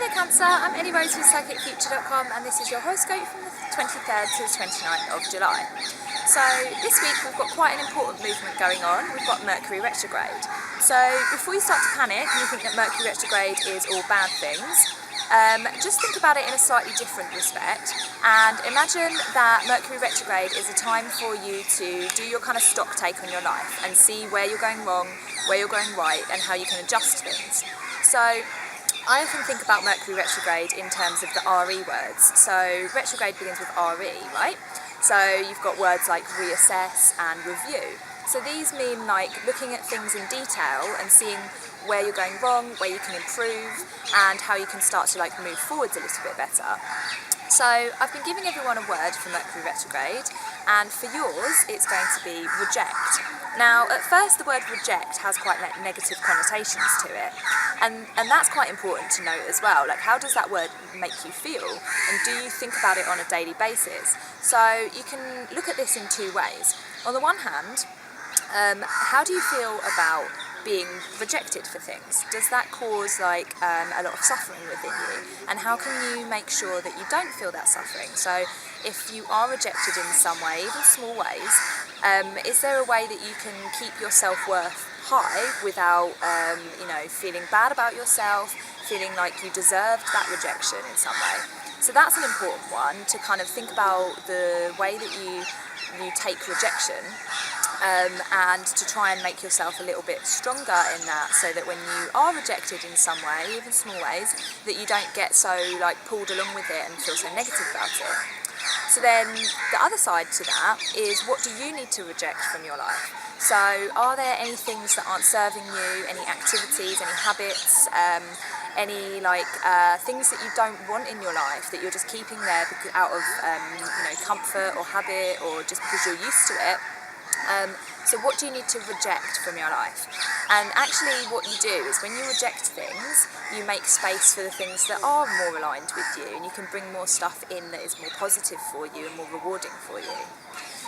there Cancer, I'm Ellie Rose with PsychicFuture.com and this is your horoscope from the 23rd to the 29th of July. So this week we've got quite an important movement going on. We've got Mercury retrograde. So before you start to panic and you think that Mercury retrograde is all bad things, just think about it in a slightly different respect and imagine that Mercury retrograde is a time for you to do your kind of stock take on your life and see where you're going wrong, where you're going right and how you can adjust things. So I often think about Mercury retrograde in terms of the RE words. So retrograde begins with RE, right? So you've got words like reassess and review. So these mean like looking at things in detail and seeing where you're going wrong, where you can improve and how you can start to like move forwards a little bit better. So I've been giving everyone a word for Mercury retrograde and for yours it's going to be reject. Now at first the word reject has quite like negative connotations to it and that's quite important to note as well. Like how does that word make you feel and do you think about it on a daily basis? So you can look at this in two ways. On the one hand, how do you feel about being rejected for things? Does that cause like a lot of suffering within you? And how can you make sure that you don't feel that suffering? So if you are rejected in some way, even small ways, is there a way that you can keep your self-worth high without feeling bad about yourself, feeling like you deserved that rejection in some way? So that's an important one, to kind of think about the way that you take rejection and to try and make yourself a little bit stronger in that, so that when you are rejected in some way, even small ways, that you don't get so like pulled along with it and feel so negative about it. So then the other side to that is, what do you need to reject from your life? So are there any things that aren't serving you, any activities, any habits, any things that you don't want in your life that you're just keeping there because, out of comfort or habit or just because you're used to it? So what do you need to reject from your life? And actually what you do is when you reject things, you make space for the things that are more aligned with you and you can bring more stuff in that is more positive for you and more rewarding for you.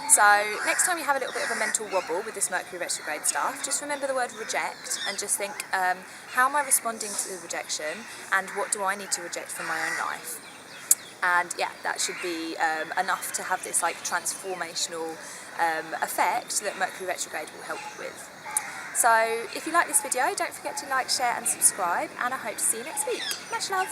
So next time you have a little bit of a mental wobble with this Mercury retrograde stuff, just remember the word reject and just think, how am I responding to the rejection and what do I need to reject from my own life? And yeah, that should be enough to have this like transformational effect that Mercury retrograde will help with. So if you like this video, don't forget to like, share and subscribe, and I hope to see you next week. Much love!